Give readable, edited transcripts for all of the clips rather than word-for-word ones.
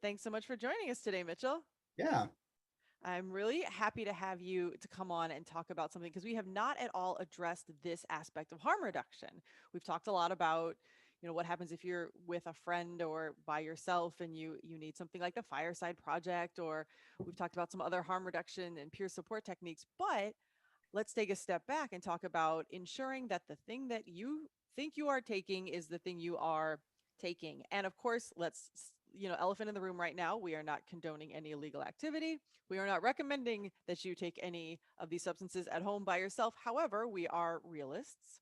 Thanks so much for joining us today, Mitchell. Yeah. I'm really happy to have you to come on and talk about something because we have not at all addressed this aspect of harm reduction. We've talked a lot about, what happens if you're with a friend or by yourself and you need something like the fireside project, or we've talked about some other harm reduction and peer support techniques, but let's take a step back and talk about ensuring that the thing that you think you are taking is the thing you are taking. And of course, elephant in the room right now, we are not condoning any illegal activity. We are not recommending that you take any of these substances at home by yourself. However, we are realists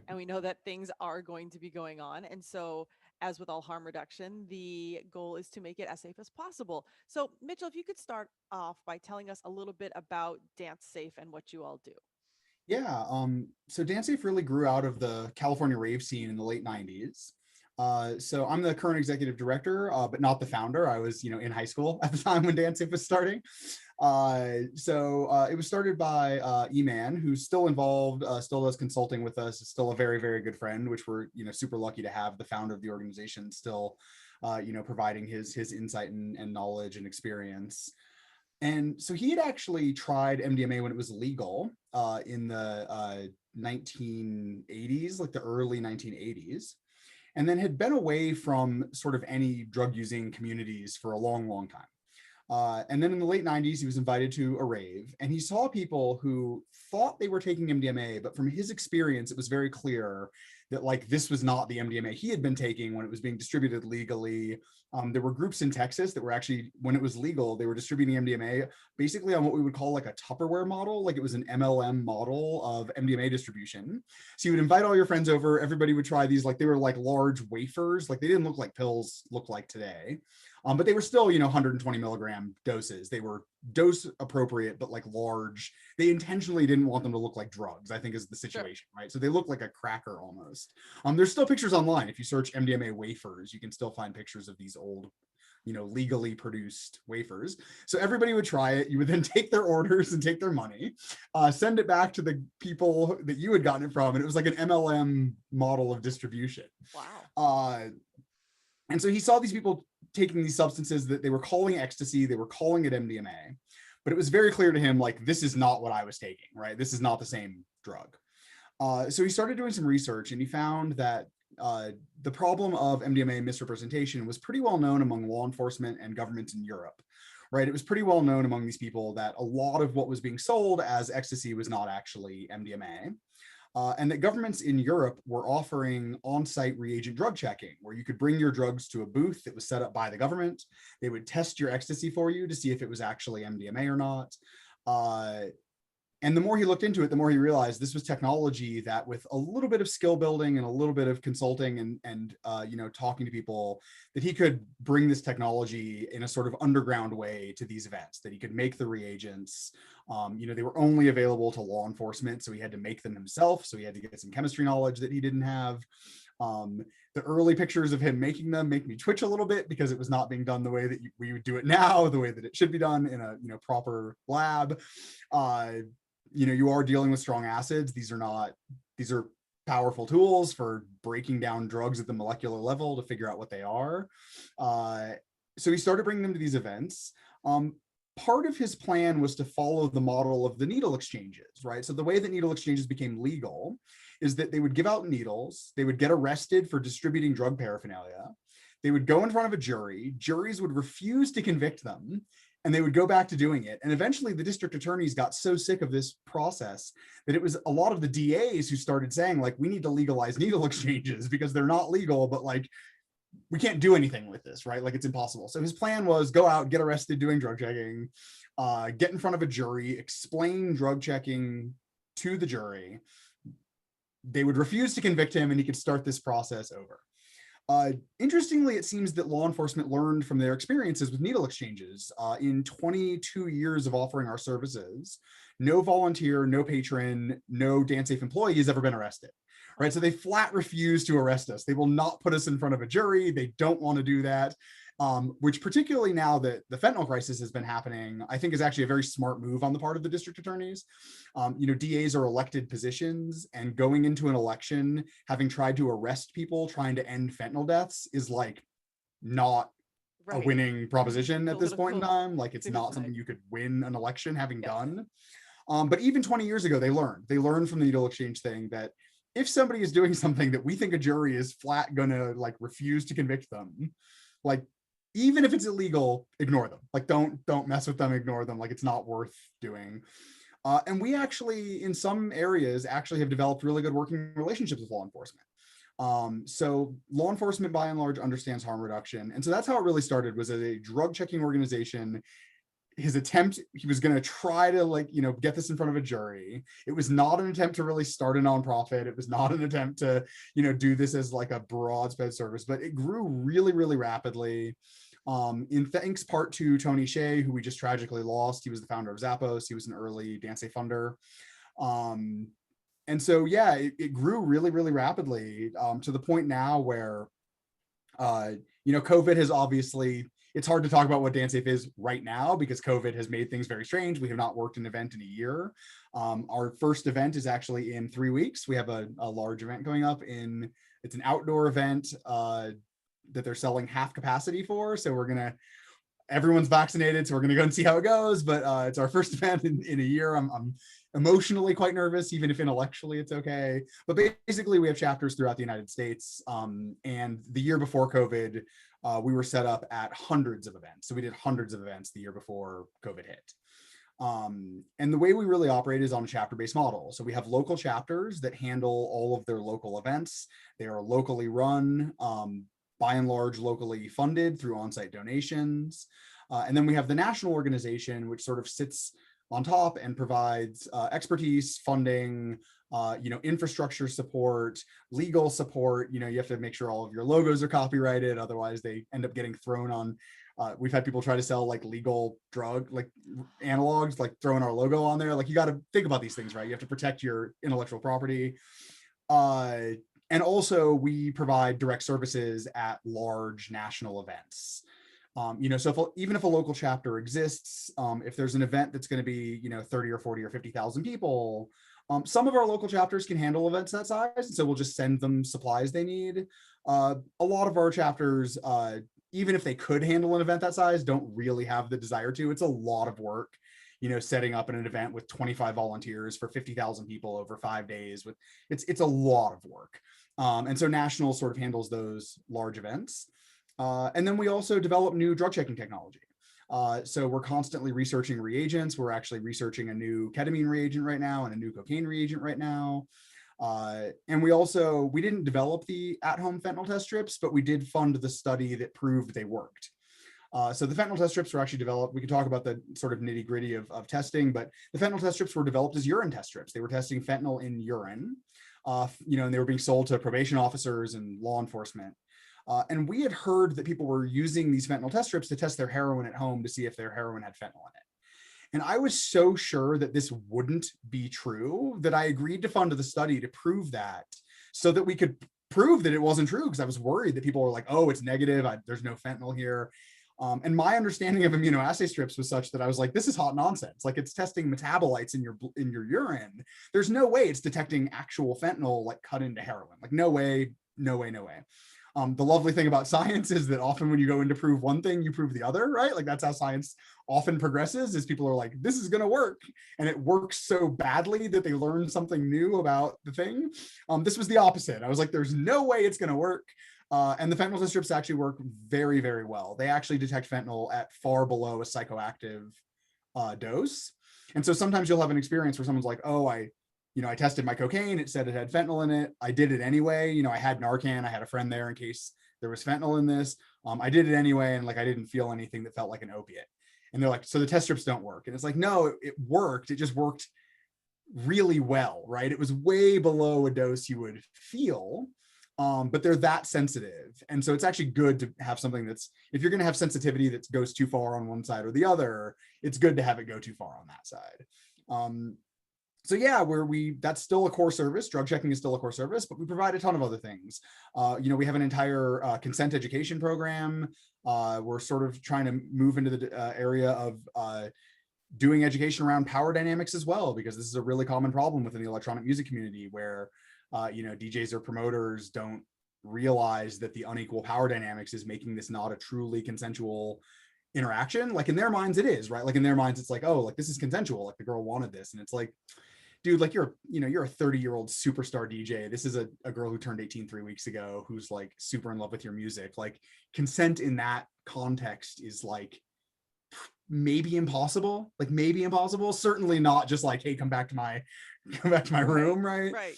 and we know that things are going to be going on. And so, as with all harm reduction, the goal is to make it as safe as possible. So, Mitchell, if you could start off by telling us a little bit about Dance Safe and what you all do. Yeah. So Dance Safe really grew out of the California rave scene in the late 90s. So I'm the current executive director, but not the founder. I was, in high school at the time when Dance Safe was starting. It was started by E-Man, who's still involved, still does consulting with us, is still a very, very good friend, which we're, super lucky to have the founder of the organization still, providing his insight and knowledge and experience. And so he had actually tried MDMA when it was legal in the 1980s, like the early 1980s, and then had been away from sort of any drug using communities for a long, long time. And then in the late 90s, he was invited to a rave and he saw people who thought they were taking MDMA, but from his experience, it was very clear that like this was not the MDMA he had been taking when it was being distributed legally. There were groups in Texas that were actually, when it was legal, they were distributing MDMA basically on what we would call like a Tupperware model, like it was an MLM model of MDMA distribution. So you would invite all your friends over, everybody would try these, like they were like large wafers, like they didn't look like pills look like today. But they were still, 120 milligram doses. They were dose appropriate, but like large. They intentionally didn't want them to look like drugs, I think is the Sure. situation, right? So they look like a cracker almost. There's still pictures online. If you search MDMA wafers, you can still find pictures of these old, legally produced wafers. So everybody would try it. You would then take their orders and take their money, send it back to the people that you had gotten it from. And it was like an MLM model of distribution. Wow. And so he saw these people taking these substances that they were calling ecstasy, they were calling it MDMA, but it was very clear to him, like, this is not what I was taking, right? This is not the same drug. So he started doing some research and he found that the problem of MDMA misrepresentation was pretty well known among law enforcement and governments in Europe, right? It was pretty well known among these people that a lot of what was being sold as ecstasy was not actually MDMA. And that governments in Europe were offering on-site reagent drug checking, where you could bring your drugs to a booth that was set up by the government. They would test your ecstasy for you to see if it was actually MDMA or not. And the more he looked into it, the more he realized this was technology that, with a little bit of skill building and a little bit of consulting and talking to people, that he could bring this technology in a sort of underground way to these events, that he could make the reagents. They were only available to law enforcement, so he had to make them himself. So he had to get some chemistry knowledge that he didn't have. The early pictures of him making them make me twitch a little bit because it was not being done the way that we would do it now, the way that it should be done in a proper lab. You are dealing with strong acids. These are powerful tools for breaking down drugs at the molecular level to figure out what they are. So he started bringing them to these events. Part of his plan was to follow the model of the needle exchanges, right? So the way that needle exchanges became legal is that they would give out needles, they would get arrested for distributing drug paraphernalia, they would go in front of a jury, juries would refuse to convict them, and they would go back to doing it. And eventually the district attorneys got so sick of this process that it was a lot of the DAs who started saying, like, we need to legalize needle exchanges because they're not legal, but like, we can't do anything with this, right? Like, it's impossible. So his plan was go out, get arrested doing drug checking, get in front of a jury, explain drug checking to the jury. They would refuse to convict him and he could start this process over. Interestingly, it seems that law enforcement learned from their experiences with needle exchanges. In 22 years of offering our services, no volunteer, no patron, no Dance Safe employee has ever been arrested, right? So they flat refuse to arrest us. They will not put us in front of a jury. They don't want to do that. Which, particularly now that the fentanyl crisis has been happening, I think is actually a very smart move on the part of the district attorneys. DAs are elected positions, and going into an election, having tried to arrest people trying to end fentanyl deaths is like not a Right. winning proposition at this point in Political time. Like it's not suicide. something you could win an election having Yes. done. But even 20 years ago, they learned from the needle exchange thing that if somebody is doing something that we think a jury is flat gonna like refuse to convict them, like even if it's illegal, ignore them. Like don't mess with them, ignore them. Like it's not worth doing. And we actually, in some areas, actually have developed really good working relationships with law enforcement. So law enforcement by and large understands harm reduction. And so that's how it really started, was as a drug checking organization. His attempt, he was going to try to like, get this in front of a jury. It was not an attempt to really start a nonprofit. It was not an attempt to, do this as like a broad spread service, but it grew really, really rapidly. In thanks part to Tony Hsieh, who we just tragically lost. He was the founder of Zappos. He was an early Dance funder. And so, yeah, it grew really, really rapidly to the point now where, COVID has obviously, it's hard to talk about what Dance Safe is right now because COVID has made things very strange. We have not worked an event in a year. Our first event is actually in 3 weeks. We have a large event going up it's an outdoor event that they're selling half capacity for. So everyone's vaccinated, so we're gonna go and see how it goes. But it's our first event in a year. I'm emotionally quite nervous, even if intellectually it's okay. But basically, we have chapters throughout the United States. And the year before COVID, we were set up at hundreds of events. So we did hundreds of events the year before COVID hit. And the way we really operate is on a chapter-based model. So we have local chapters that handle all of their local events. They are locally run, by and large locally funded through on-site donations. And then we have the national organization, which sort of sits on top and provides expertise, funding, infrastructure support, legal support. You have to make sure all of your logos are copyrighted. Otherwise they end up getting thrown on. We've had people try to sell like legal drug, like analogs, like throwing our logo on there. Like you got to think about these things, right? You have to protect your intellectual property. And also we provide direct services at large national events. So even if a local chapter exists, if there's an event that's going to be, 30 or 40 or 50,000 people, some of our local chapters can handle events that size. And so we'll just send them supplies they need. A lot of our chapters, even if they could handle an event that size, don't really have the desire to. It's a lot of work, setting up an event with 25 volunteers for 50,000 people over 5 days. It's a lot of work. And so National sort of handles those large events. And then we also develop new drug checking technology. So we're constantly researching reagents. We're actually researching a new ketamine reagent right now and a new cocaine reagent right now. And we didn't develop the at-home fentanyl test strips, but we did fund the study that proved they worked. So the fentanyl test strips were actually developed. We can talk about the sort of nitty gritty of testing, but the fentanyl test strips were developed as urine test strips. They were testing fentanyl in urine, and they were being sold to probation officers and law enforcement. And we had heard that people were using these fentanyl test strips to test their heroin at home to see if their heroin had fentanyl in it. And I was so sure that this wouldn't be true that I agreed to fund the study to prove that, so that we could prove that it wasn't true, because I was worried that people were like, oh, it's negative, there's no fentanyl here. And my understanding of immunoassay strips was such that I was like, this is hot nonsense. Like, it's testing metabolites in your urine. There's no way it's detecting actual fentanyl like cut into heroin. Like, no way, no way, no way. The lovely thing about science is that often when you go in to prove one thing, you prove the other, right? Like, that's how science often progresses, is people are like, this is going to work. And it works so badly that they learn something new about the thing. This was the opposite. I was like, there's no way it's going to work. And the fentanyl test strips actually work very, very well. They actually detect fentanyl at far below a psychoactive dose. And so sometimes you'll have an experience where someone's like, oh, I tested my cocaine. It said it had fentanyl in it. I did it anyway. I had Narcan. I had a friend there in case there was fentanyl in this. I did it anyway. And like, I didn't feel anything that felt like an opiate. And they're like, so the test strips don't work. And it's like, no, it worked. It just worked really well, right? It was way below a dose you would feel. But they're that sensitive. And so it's actually good to have something that's, if you're going to have sensitivity that goes too far on one side or the other, it's good to have it go too far on that side. So yeah, that's still a core service. Drug checking is still a core service, but we provide a ton of other things. We have an entire consent education program. We're sort of trying to move into the area of doing education around power dynamics as well, because this is a really common problem within the electronic music community where DJs or promoters don't realize that the unequal power dynamics is making this not a truly consensual interaction. Like in their minds it is, right? Like in their minds it's like, oh, like this is consensual, like the girl wanted this. And it's like, dude, like you're a 30-year-old superstar DJ. This is a girl who turned 18 3 weeks ago who's like super in love with your music. Like consent in that context is like maybe impossible, certainly not just like, hey, come back to my room, right? Right.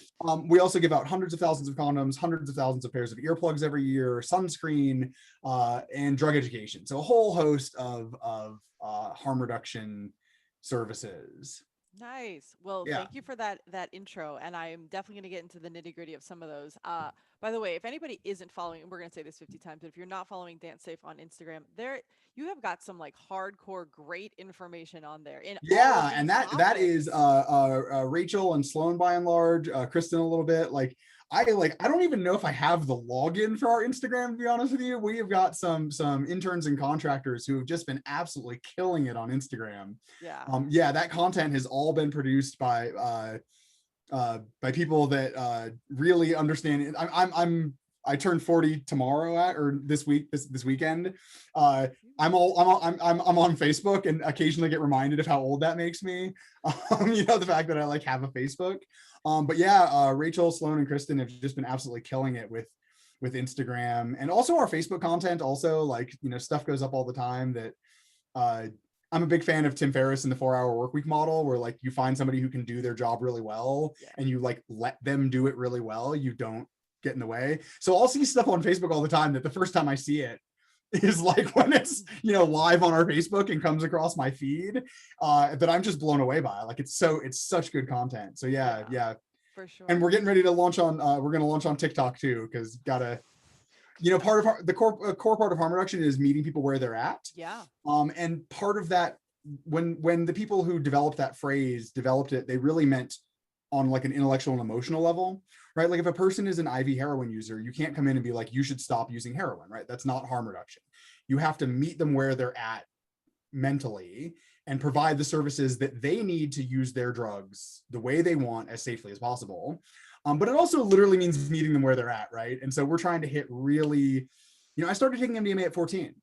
We also give out hundreds of thousands of condoms, hundreds of thousands of pairs of earplugs every year, sunscreen, and drug education. So a whole host of harm reduction services. Nice. Well, Yeah. thank you for that intro, and I'm definitely going to get into the nitty gritty of some of those. By the way, if anybody isn't following, and we're going to say this 50 times, but if you're not following Dance Safe on Instagram, there you have got some like hardcore great information on there in all of Yeah, these and that is topics. Rachel and Sloan by and large, Kristen a little bit. Like I don't even know if I have the login for our Instagram, to be honest with you. We have got some interns and contractors who have just been absolutely killing it on Instagram. Yeah. Yeah, that content has all been produced by people that really understand it. I turn 40 tomorrow or this weekend. I'm on Facebook and occasionally get reminded of how old that makes me. The fact that I like have a Facebook. But yeah, Rachel, Sloan, and Kristen have just been absolutely killing it with Instagram, and also our Facebook content. Also, like stuff goes up all the time that I'm a big fan of Tim Ferriss and the 4-hour workweek model, where like you find somebody who can do their job really well, Yeah. and you like let them do it really well. You don't get in the way. So I'll see stuff on Facebook all the time that the first time I see it is like when it's live on our Facebook and comes across my feed, that I'm just blown away by. Like it's such good content. So yeah. For sure. And we're getting ready to launch on we're going to launch on TikTok too, because gotta part of the core part of harm reduction is meeting people where they're at. Yeah. And part of that, when the people who developed that phrase developed it, they really meant on like an intellectual and emotional level, right? Like if a person is an IV heroin user, you can't come in and be like, you should stop using heroin, right? That's not harm reduction. You have to meet them where they're at mentally and provide the services that they need to use their drugs the way they want as safely as possible. But it also literally means meeting them where they're at, right? And so we're trying to hit really, I started taking MDMA at 14.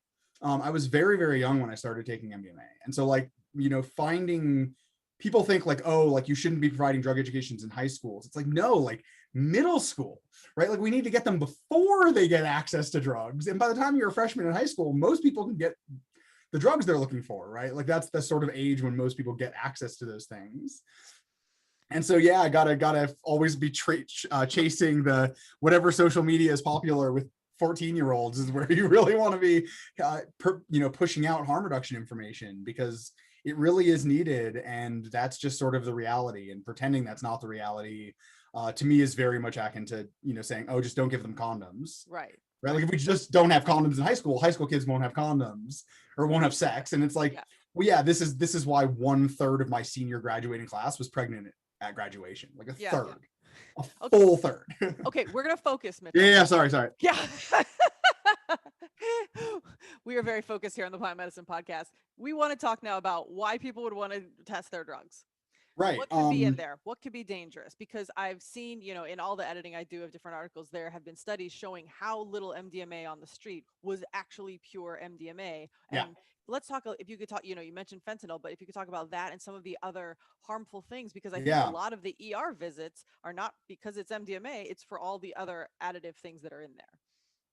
I was very, very young when I started taking MDMA. And so like, finding people think like, oh, like you shouldn't be providing drug educations in high schools. It's like, no, like middle school, right? Like we need to get them before they get access to drugs. And by the time you're a freshman in high school, most people can get the drugs they're looking for, right? Like that's the sort of age when most people get access to those things. And so, yeah, I gotta always be chasing the whatever social media is popular with 14-year-olds is where you really want to be, pushing out harm reduction information, because it really is needed. And that's just sort of the reality, and pretending that's not the reality, to me is very much akin to, saying, oh, just don't give them condoms. Right. Right. Like if we just don't have condoms in high school kids won't have condoms or won't have sex. And it's like, well, yeah, this is why 1/3 of my senior graduating class was pregnant at graduation, like a third, a full third. Okay, we're gonna focus, Michell. Yeah, sorry. Yeah. We are very focused here on the Plant Medicine Podcast. We want to talk now about why people would want to test their drugs. Right. What could be in there? What could be dangerous? Because I've seen, in all the editing I do of different articles, there have been studies showing how little MDMA on the street was actually pure MDMA. And let's talk, if you could talk, you mentioned fentanyl, but if you could talk about that and some of the other harmful things, because I think a lot of the ER visits are not because it's MDMA, it's for all the other additive things that are in there.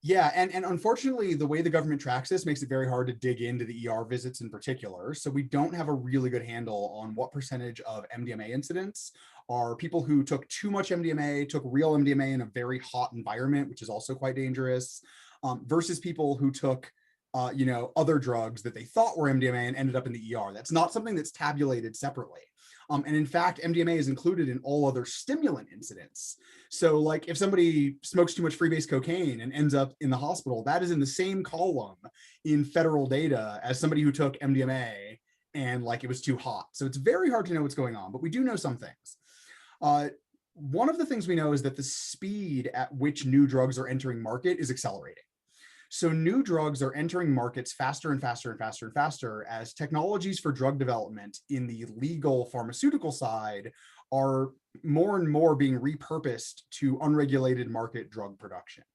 Yeah, and unfortunately, the way the government tracks this makes it very hard to dig into the ER visits in particular. So we don't have a really good handle on what percentage of MDMA incidents are people who took too much MDMA, took real MDMA in a very hot environment, which is also quite dangerous, versus people who took other drugs that they thought were MDMA and ended up in the ER. That's not something that's tabulated separately. And in fact, MDMA is included in all other stimulant incidents. So like if somebody smokes too much freebase cocaine and ends up in the hospital, that is in the same column in federal data as somebody who took MDMA and like it was too hot. So it's very hard to know what's going on, but we do know some things. One of the things we know is that the speed at which new drugs are entering market is accelerating. So new drugs are entering markets faster and faster and faster and faster as technologies for drug development in the legal pharmaceutical side are more and more being repurposed to unregulated market drug production.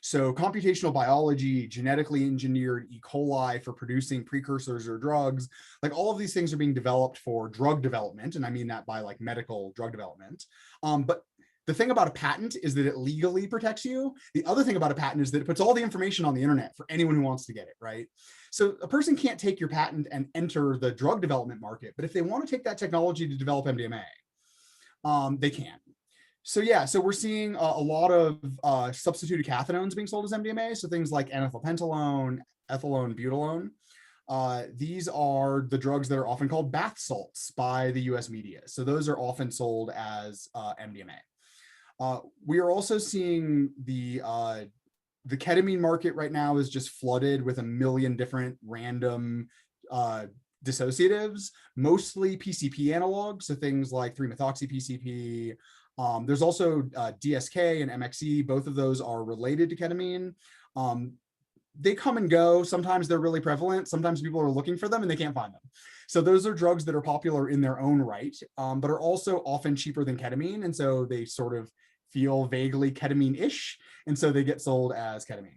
So computational biology, genetically engineered E. coli for producing precursors or drugs, like all of these things are being developed for drug development. And I mean that by like medical drug development. But the thing about a patent is that it legally protects you. The other thing about a patent is that it puts all the information on the internet for anyone who wants to get it, right? So a person can't take your patent and enter the drug development market, but if they want to take that technology to develop MDMA, they can. So yeah, so we're seeing a lot of substituted cathinones being sold as MDMA. So things like N-ethylpentalone, ethylone, butylone. These are the drugs that are often called bath salts by the US media. So those are often sold as MDMA. We are also seeing the ketamine market right now is just flooded with a million different random dissociatives, mostly PCP analogs, so things like 3-methoxy-PCP. There's also DSK and MXE. Both of those are related to ketamine. They come and go. Sometimes they're really prevalent. Sometimes people are looking for them and they can't find them. So those are drugs that are popular in their own right, but are also often cheaper than ketamine. And so they sort of feel vaguely ketamine-ish. And so they get sold as ketamine.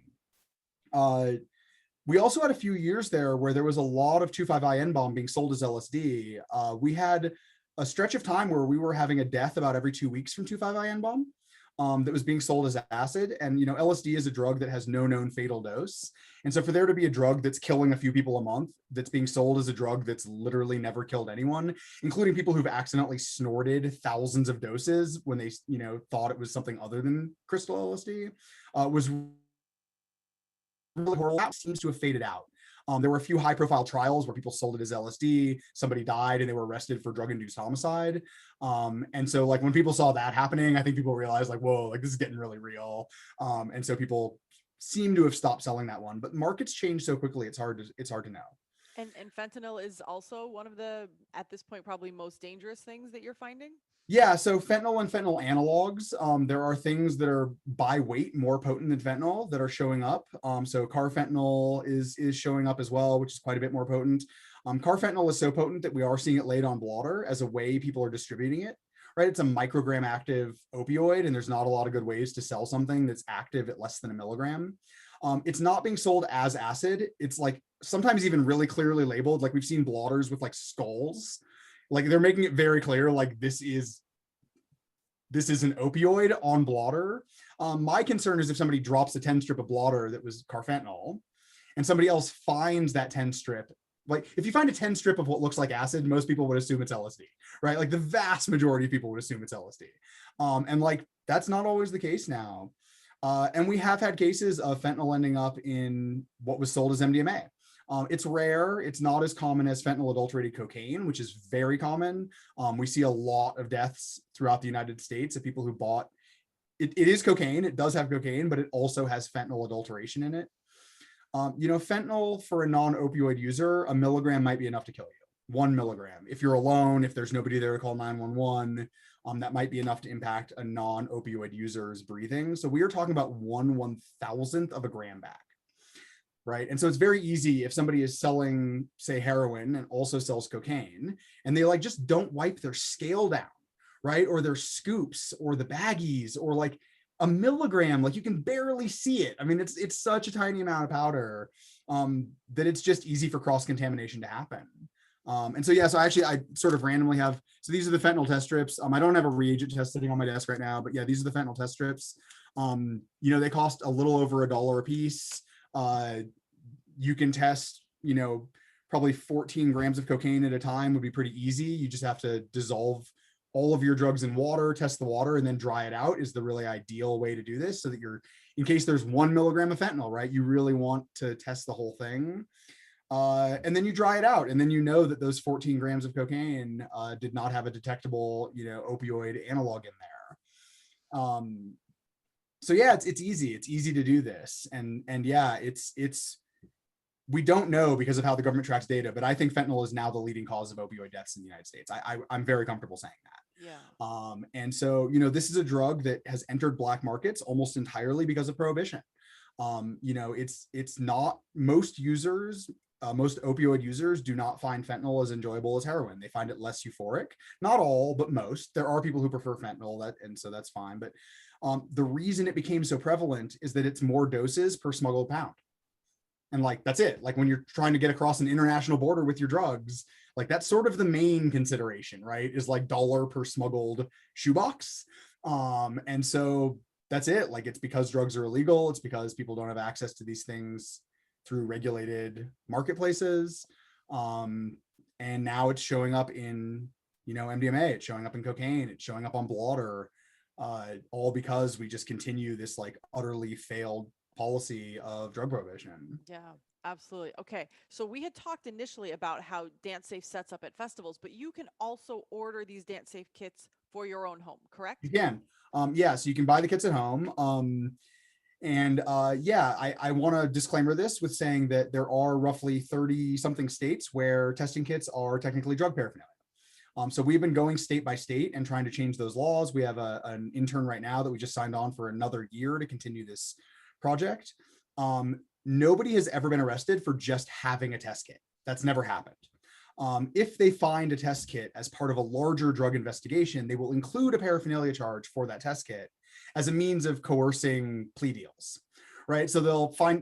We also had a few years there where there was a lot of 2,5-I-N-bomb being sold as LSD. We had a stretch of time where we were having a death about every 2 weeks from 2,5-I-N-bomb that was being sold as acid. And, you know, LSD is a drug that has no known fatal dose. And so for there to be a drug that's killing a few people a month, that's being sold as a drug that's literally never killed anyone, including people who've accidentally snorted thousands of doses when they, you know, thought it was something other than crystal LSD, was really horrible. That seems to have faded out. There were a few high-profile trials where people sold it as LSD, somebody died, and they were arrested for drug-induced homicide. And so, like, when people saw that happening, I think people realized, like, whoa, like, this is getting really real. And so people seem to have stopped selling that one. But markets change so quickly, it's hard to know. And fentanyl is also one of the, at this point, probably most dangerous things that you're finding? Yeah, so fentanyl and fentanyl analogs, there are things that are by weight more potent than fentanyl that are showing up. So carfentanil is showing up as well, which is quite a bit more potent. Carfentanil is so potent that we are seeing it laid on blotter as a way people are distributing it, right? It's a microgram active opioid, and there's not a lot of good ways to sell something that's active at less than a milligram. It's not being sold as acid. It's like sometimes even really clearly labeled. Like we've seen blotters with like skulls. Like they're making it very clear, like this is an opioid on blotter. My concern is if somebody drops a 10 strip of blotter that was carfentanil and somebody else finds that 10 strip, like if you find a 10 strip of what looks like acid, most people would assume it's LSD, right? Like the vast majority of people would assume it's LSD. And like, that's not always the case now. And we have had cases of fentanyl ending up in what was sold as MDMA. It's rare. It's not as common as fentanyl adulterated cocaine, which is very common. We see a lot of deaths throughout the United States of people who bought it. It is cocaine. It does have cocaine, but it also has fentanyl adulteration in it. You know, fentanyl for a non-opioid user, a milligram might be enough to kill you. 1 milligram. If you're alone, if there's nobody there to call 911, that might be enough to impact a non-opioid user's breathing. So we are talking about 1/1000th of a gram back. Right. And so it's very easy if somebody is selling, say, heroin and also sells cocaine, and they like just don't wipe their scale down, right? Or their scoops or the baggies or like a milligram, like you can barely see it. I mean, it's such a tiny amount of powder that it's just easy for cross-contamination to happen. And so, yeah, so actually I sort of randomly have, so these are the fentanyl test strips. I don't have a reagent test sitting on my desk right now, but yeah, these are the fentanyl test strips. You know, they cost a little over $1 a piece. You can test, you know, probably 14 grams of cocaine at a time would be pretty easy. You just have to dissolve all of your drugs in water, test the water, and then dry it out is the really ideal way to do this so that you're, in case there's 1 milligram of fentanyl, right? You really want to test the whole thing. And then you dry it out. And then you know that those 14 grams of cocaine did not have a detectable, you know, opioid analog in there. So yeah, it's easy. It's easy to do this. And yeah, it's we don't know because of how the government tracks data, but I think fentanyl is now the leading cause of opioid deaths in the United States. I'm very comfortable saying that. Yeah. And so, you know, this is a drug that has entered black markets almost entirely because of prohibition. You know, it's not, most users, most opioid users do not find fentanyl as enjoyable as heroin. They find it less euphoric. Not all, but most. There are people who prefer fentanyl, and so that's fine. But The reason it became so prevalent is that it's more doses per smuggled pound. And like, that's it. Like when you're trying to get across an international border with your drugs, like that's sort of the main consideration, right? Is like dollar per smuggled shoebox. And so that's it. Like it's because drugs are illegal. It's because people don't have access to these things through regulated marketplaces. And now it's showing up in, MDMA, it's showing up in cocaine, it's showing up on blotter, all because we just continue this like utterly failed policy of drug prohibition. Yeah, absolutely. Okay. So we had talked initially about how Dance Safe sets up at festivals, but you can also order these Dance Safe kits for your own home, You correct? can. Yeah, so you can buy the kits at home. I want to disclaimer this with saying that there are roughly 30 something states where testing kits are technically drug paraphernalia. So we've been going state by state and trying to change those laws. We have an intern right now that we just signed on for another year to continue this project. Nobody has ever been arrested for just having a test kit. That's never happened. If they find a test kit as part of a larger drug investigation, they will include a paraphernalia charge for that test kit as a means of coercing plea deals, right? So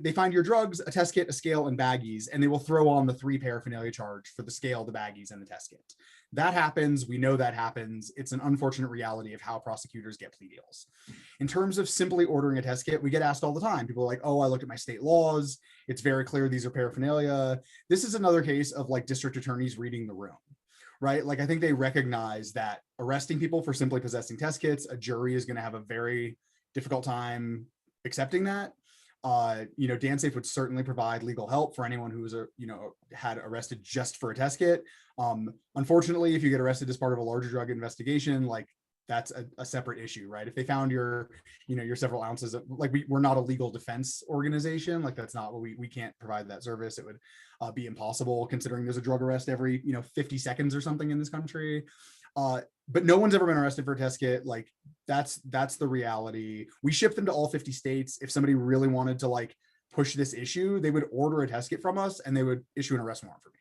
they find your drugs, a test kit, a scale, and baggies, and they will throw on the 3 paraphernalia charge for the scale, the baggies, and the test kit. That happens. We know that happens. It's an unfortunate reality of how prosecutors get plea deals. In terms of simply ordering a test kit, we get asked all the time. People are like, oh, I looked at my state laws. It's very clear these are paraphernalia. This is another case of like district attorneys reading the room, right? Like I think they recognize that arresting people for simply possessing test kits, a jury is going to have a very difficult time accepting that. DanceSafe would certainly provide legal help for anyone who was had arrested just for a test kit. Unfortunately, if you get arrested as part of a larger drug investigation, like that's a separate issue, right? If they found your several ounces of, like, we're not a legal defense organization, like that's not what we can't provide that service. It would be impossible considering there's a drug arrest every 50 seconds or something in this country. But no one's ever been arrested for a test kit. Like that's the reality. We ship them to all 50 states. If somebody really wanted to like push this issue, they would order a test kit from us and they would issue an arrest warrant for me.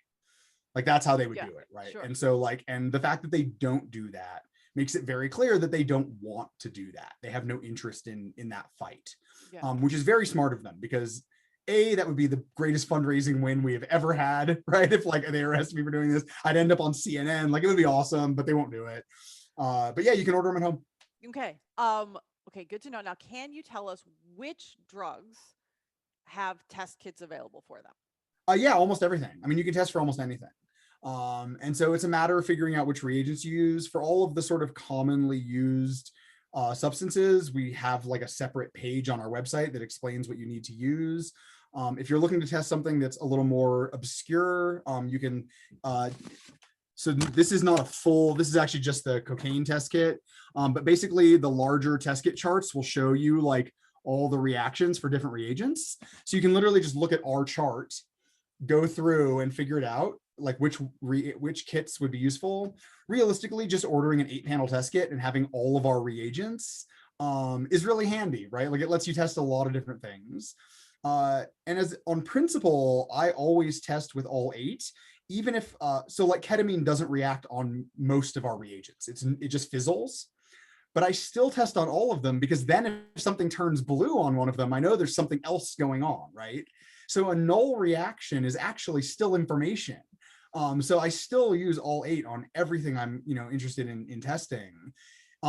Like that's how they would do it, right? Sure. And so and the fact that they don't do that makes it very clear that they don't want to do that. They have no interest in that fight, which is very smart of them, because that would be the greatest fundraising win we have ever had, right? If like they arrested me for doing this, I'd end up on CNN. Like it would be awesome, but they won't do it. But yeah, you can order them at home. Okay. Okay, good to know. Now, can you tell us which drugs have test kits available for them? Yeah, almost everything. I mean, you can test for almost anything. And so it's a matter of figuring out which reagents you use. For all of the sort of commonly used substances, we have like a separate page on our website that explains what you need to use. If you're looking to test something that's a little more obscure, you can, so this is not a full, this is actually just the cocaine test kit. But basically the larger test kit charts will show you like all the reactions for different reagents. So you can literally just look at our chart, go through and figure it out, like which kits would be useful. Realistically, just ordering an 8-panel test kit and having all of our reagents is really handy, right? Like it lets you test a lot of different things. And as on principle, I always test with all 8, even if, so like ketamine doesn't react on most of our reagents. It just fizzles. But I still test on all of them, because then if something turns blue on one of them, I know there's something else going on, right? So a null reaction is actually still information. So I still use all 8 on everything I'm interested in testing,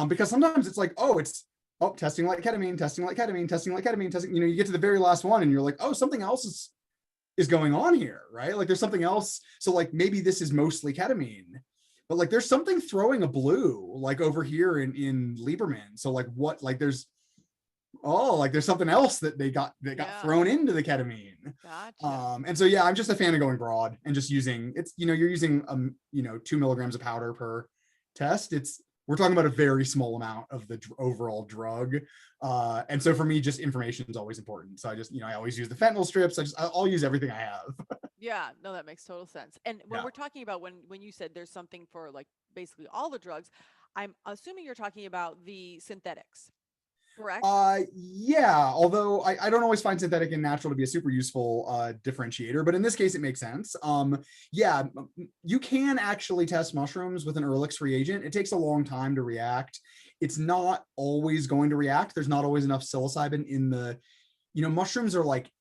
because sometimes it's like, testing like ketamine, testing like ketamine, testing like ketamine, testing. You get to the very last one and you're like, oh, something else is going on here, right? Like there's something else. So like maybe this is mostly ketamine, but like there's something throwing a blue like over here in Lieberman. So like what? Like there's something else that got thrown into the ketamine. Gotcha. And so yeah, I'm just a fan of going broad and just using you're using 2 milligrams of powder per test. We're talking about a very small amount of the overall drug. And so for me, just information is always important. So I just, I always use the fentanyl strips. I'll use everything I have. Yeah, no, that makes total sense. And when we're talking about when you said there's something for like basically all the drugs, I'm assuming you're talking about the synthetics. Correct? Yeah, although I don't always find synthetic and natural to be a super useful differentiator, but in this case it makes sense. Yeah, you can actually test mushrooms with an Ehrlich's reagent. It takes a long time to react. it's not always going to react. There's not always enough psilocybin in the, mushrooms are like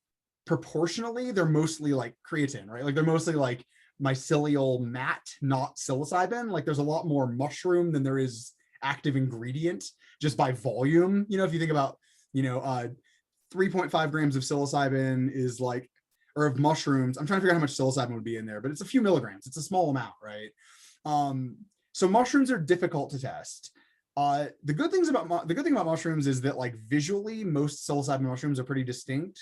proportionally, they're mostly like creatine, right? Like they're mostly like mycelial mat, not psilocybin. Like there's a lot more mushroom than there is active ingredient just by volume. If you think about, 3.5 grams of psilocybin is like, or of mushrooms, I'm trying to figure out how much psilocybin would be in there, but it's a few milligrams. It's a small amount, right? So mushrooms are difficult to test. The good thing about mushrooms is that like visually, most psilocybin mushrooms are pretty distinct.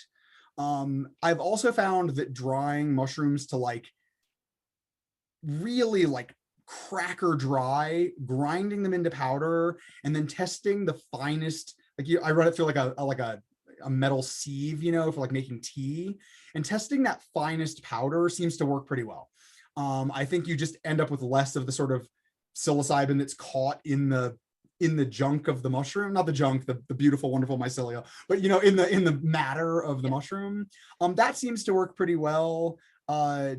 I've also found that drying mushrooms to like really like cracker dry, grinding them into powder, and then testing the finest, I run it through like a metal sieve, for like making tea, and testing that finest powder seems to work pretty well. I think you just end up with less of the sort of psilocybin that's caught in the junk of the mushroom, not the junk, the beautiful, wonderful mycelia, but in the matter of the mushroom. That seems to work pretty well. For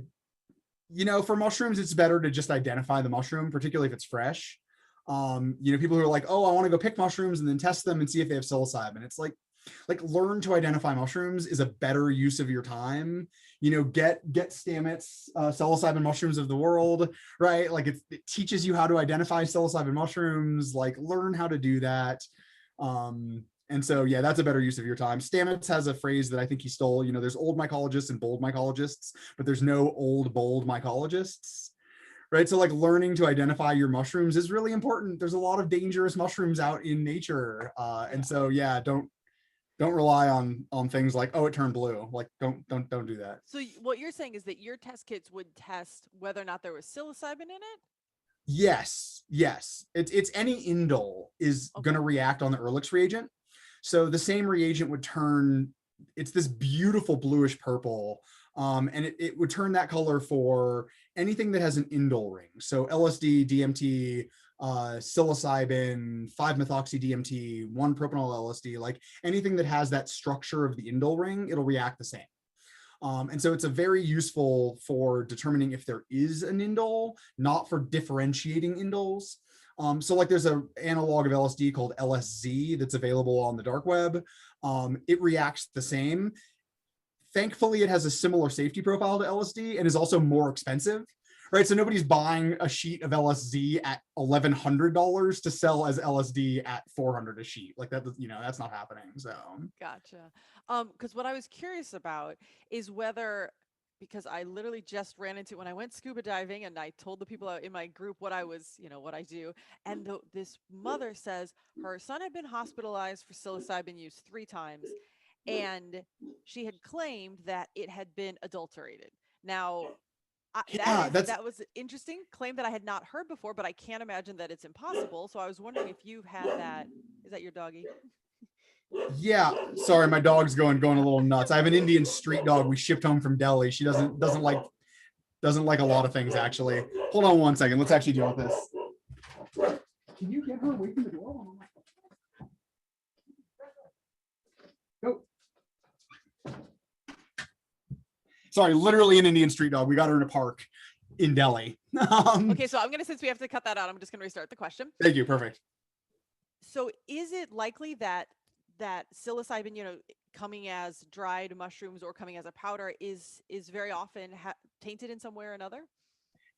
mushrooms, it's better to just identify the mushroom, particularly if it's fresh. People who are like, oh, I want to go pick mushrooms and then test them and see if they have psilocybin. It's like learn to identify mushrooms is a better use of your time. Get Stamets, psilocybin mushrooms of the world, right? Like it teaches you how to identify psilocybin mushrooms, like learn how to do that. And so, yeah, that's a better use of your time. Stamets has a phrase that I think he stole, there's old mycologists and bold mycologists, but there's no old, bold mycologists, right? So like learning to identify your mushrooms is really important. There's a lot of dangerous mushrooms out in nature. And so, yeah, don't rely on things like, oh, it turned blue. Like don't do that. So what you're saying is that your test kits would test whether or not there was psilocybin in it? Yes. It's any indole is going to react on the Ehrlich's reagent. So the same reagent would turn, it's this beautiful bluish purple, and it would turn that color for anything that has an indole ring. So LSD, DMT, psilocybin, 5-methoxy-DMT, 1-propanol LSD, like anything that has that structure of the indole ring, it'll react the same. And so it's a very useful for determining if there is an indole, not for differentiating indoles. So like there's an analog of LSD called LSZ that's available on the dark web. It reacts the same. Thankfully, it has a similar safety profile to LSD and is also more expensive, right? So nobody's buying a sheet of LSD at $1,100 to sell as LSD at $400 a sheet. Like that, that's not happening. So Gotcha. Because what I was curious about is whether, because I literally just ran into when I went scuba diving and I told the people in my group what I was, what I do. And this mother says her son had been hospitalized for psilocybin use 3 times. And she had claimed that it had been adulterated. Now, that was an interesting claim that I had not heard before, but I can't imagine that it's impossible. So I was wondering if you've had that. Is that your doggy? Yeah, sorry, my dog's going a little nuts. I have an Indian street dog we shipped home from Delhi. She doesn't like a lot of things, actually. Hold on one second. Let's actually deal with this. Can you get her away from the door? Go. Sorry, literally an Indian street dog. We got her in a park in Delhi. Okay, so since we have to cut that out, I'm just going to restart the question. Thank you. Perfect. So is it likely that psilocybin, coming as dried mushrooms or coming as a powder is very often tainted in some way or another?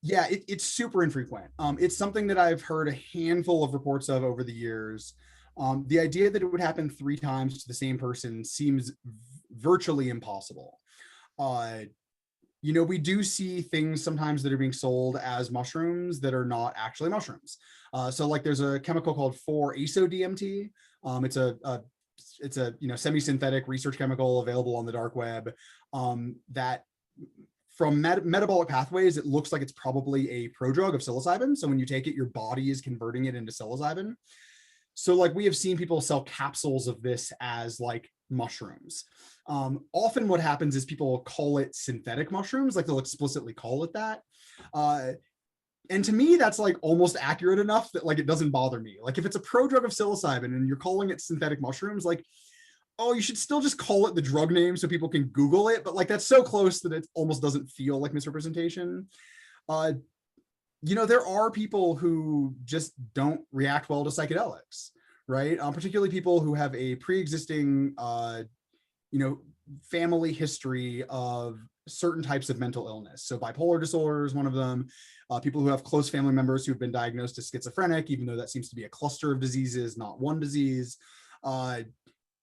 Yeah, it's super infrequent. It's something that I've heard a handful of reports of over the years. The idea that it would happen 3 times to the same person seems virtually impossible. We do see things sometimes that are being sold as mushrooms that are not actually mushrooms. So like there's a chemical called 4-ASO-DMT. It's a semi-synthetic research chemical available on the dark web that from metabolic pathways, it looks like it's probably a prodrug of psilocybin. So when you take it, your body is converting it into psilocybin. So like we have seen people sell capsules of this as like mushrooms. Often what happens is people call it synthetic mushrooms, like they'll explicitly call it that. And to me, that's like almost accurate enough that like it doesn't bother me. Like if it's a prodrug of psilocybin and you're calling it synthetic mushrooms, like, oh, you should still just call it the drug name so people can Google it. But like that's so close that it almost doesn't feel like misrepresentation. there are people who just don't react well to psychedelics, right? Particularly people who have a pre-existing, family history of certain types of mental illness. So bipolar disorder is one of them. People who have close family members who've been diagnosed as schizophrenic, even though that seems to be a cluster of diseases, not one disease.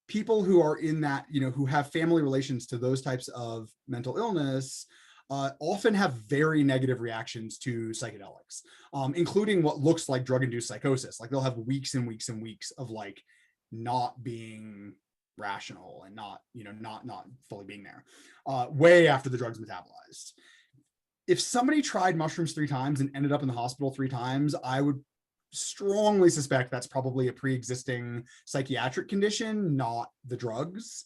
People who are in that, who have family relations to those types of mental illness often have very negative reactions to psychedelics, including what looks like drug-induced psychosis. Like they'll have weeks and weeks and weeks of like not being rational and not fully being there, way after the drug's metabolized. If somebody tried mushrooms 3 times and ended up in the hospital 3 times, I would strongly suspect that's probably a pre-existing psychiatric condition, not the drugs.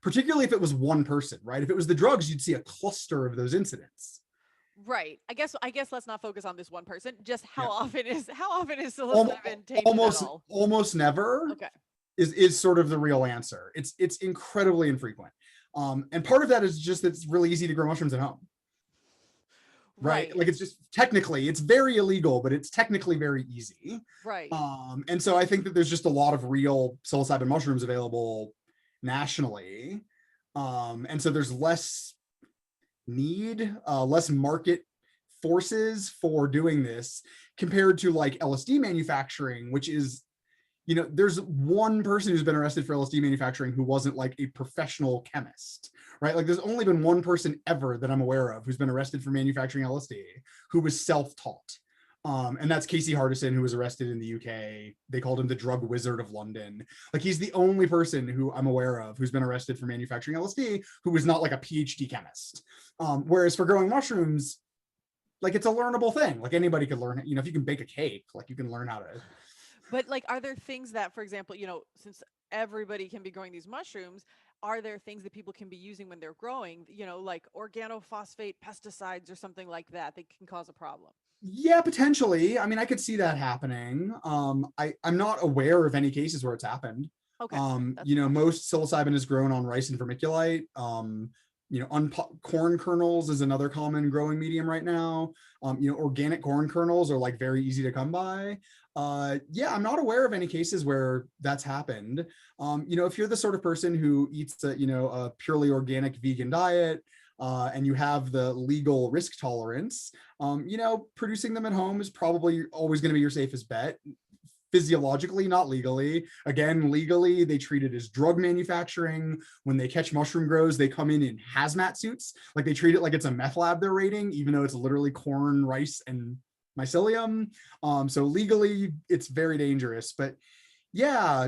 Particularly if it was one person, right? If it was the drugs, you'd see a cluster of those incidents. Right. I guess let's not focus on this one person. Just Yeah. how often is psilocybin tainted almost at all? almost never. Okay. Is sort of the real answer. It's incredibly infrequent. And part of that is just that it's really easy to grow mushrooms at home. Right. Like it's just technically, it's very illegal, but it's technically very easy. Right. And so I think that there's just a lot of real psilocybin mushrooms available nationally. And so there's less need, less market forces for doing this compared to like LSD manufacturing, which is, there's one person who's been arrested for LSD manufacturing who wasn't like a professional chemist, right? Like there's only been one person ever that I'm aware of who's been arrested for manufacturing LSD who was self-taught. And that's Casey Hardison, who was arrested in the UK. They called him the drug wizard of London. Like he's the only person who I'm aware of who's been arrested for manufacturing LSD who was not like a PhD chemist. Whereas for growing mushrooms, like it's a learnable thing. Like anybody could learn, if you can bake a cake, like you can learn how to. But like, are there things that, for example, since everybody can be growing these mushrooms, are there things that people can be using when they're growing, like organophosphate pesticides or something like that can cause a problem? Yeah, potentially. I mean, I could see that happening. I'm not aware of any cases where it's happened. Okay. Most psilocybin is grown on rice and vermiculite. Corn kernels is another common growing medium right now. Organic corn kernels are like very easy to come by. I'm not aware of any cases where that's happened. If you're the sort of person who eats a purely organic vegan diet, and you have the legal risk tolerance, producing them at home is probably always going to be your safest bet. Physiologically, not legally. Again, legally, they treat it as drug manufacturing. When they catch mushroom grows, they come in hazmat suits. Like they treat it like it's a meth lab they're raiding, even though it's literally corn, rice, and mycelium. So legally, it's very dangerous. But yeah,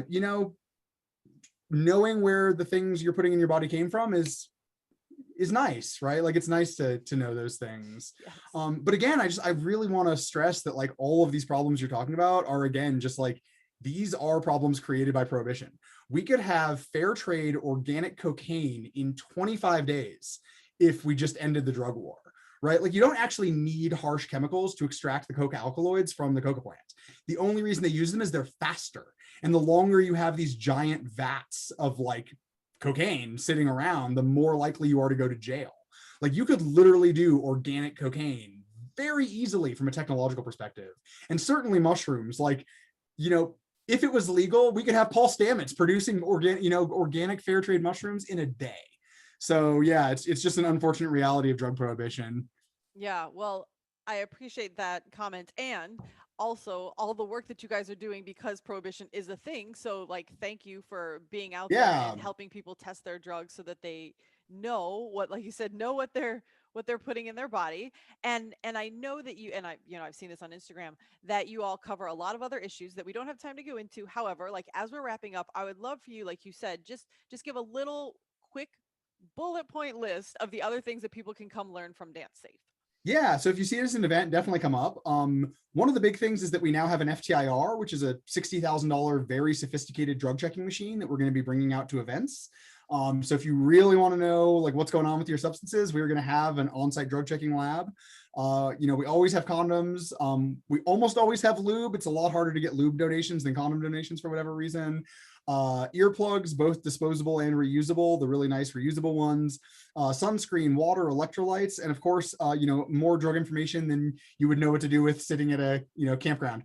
knowing where the things you're putting in your body came from is nice, right? Like it's nice to know those things. Yes. But again, I really want to stress that like all of these problems you're talking about are, again, just like these are problems created by prohibition. We could have fair trade organic cocaine in 25 days if we just ended the drug war, right? Like you don't actually need harsh chemicals to extract the coca alkaloids from the coca plant. The only reason they use them is they're faster. And the longer you have these giant vats of like cocaine sitting around, the more likely you are to go to jail. Like you could literally do organic cocaine very easily from a technological perspective. And certainly mushrooms, like, if it was legal, we could have Paul Stamets producing organic fair trade mushrooms in a day. So yeah, it's just an unfortunate reality of drug prohibition. Yeah, well, I appreciate that comment, and also all the work that you guys are doing because prohibition is a thing. So like, thank you for being out there Yeah. and helping people test their drugs so that they know what, like you said, know what they're putting in their body. And I know that I've seen this on Instagram, that you all cover a lot of other issues that we don't have time to go into. However, like as we're wrapping up, I would love for you, like you said, just give a little quick bullet point list of the other things that people can come learn from Dance Safe. Yeah, so if you see it as an event, definitely come up. One of the big things is that we now have an FTIR, which is a $60,000 very sophisticated drug checking machine that we're going to be bringing out to events. So if you really want to know like what's going on with your substances, we're going to have an on-site drug checking lab. We always have condoms. We almost always have lube. It's a lot harder to get lube donations than condom donations for whatever reason. earplugs, both disposable and reusable, the really nice reusable ones, sunscreen, water, electrolytes, and of course, more drug information than you would know what to do with sitting at a campground.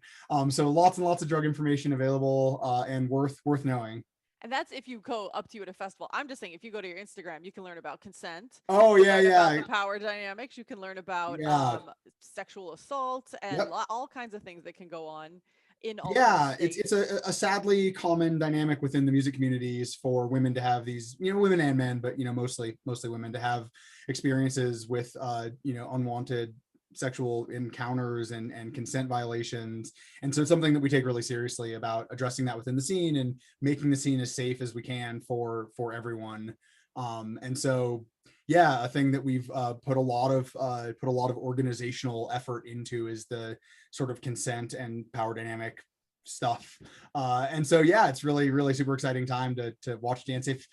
So lots and lots of drug information available, and worth knowing. And that's if you go up to you at a festival. I'm just saying, if you go to your Instagram, you can learn about consent. Oh, You can yeah, learn about the yeah. power dynamics. You can learn about Yeah. sexual assault and Yep. all kinds of things that can go on in all of these Yeah, it's states. a sadly common dynamic within the music communities for women to have these, women and men, but mostly women, to have experiences with unwanted sexual encounters and consent violations. And so it's something that we take really seriously about addressing that within the scene and making the scene as safe as we can for everyone. And so yeah, a thing that we've put a lot of organizational effort into is the sort of consent and power dynamic stuff. And so yeah, it's really super exciting time to watch DanceSafe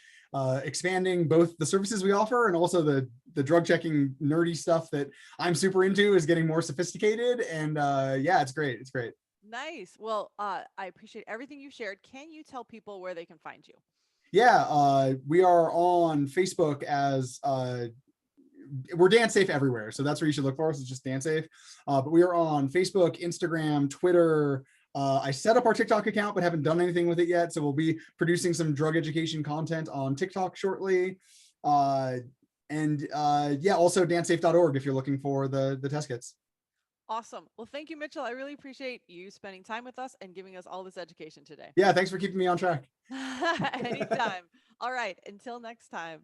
expanding both the services we offer and also the drug checking nerdy stuff that I'm super into is getting more sophisticated. And yeah, it's great. Nice. Well, I appreciate everything you shared. Can you tell people where they can find you? Yeah, we are on Facebook as we're DanceSafe everywhere, so that's where you should look for us. It's just DanceSafe. But we are on Facebook, Instagram, Twitter. I set up our TikTok account, but haven't done anything with it yet. So we'll be producing some drug education content on TikTok shortly. And yeah, also dancesafe.org if you're looking for the test kits. Awesome. Well, thank you, Mitchell. I really appreciate you spending time with us and giving us all this education today. Yeah, thanks for keeping me on track. Anytime. All right. Until next time.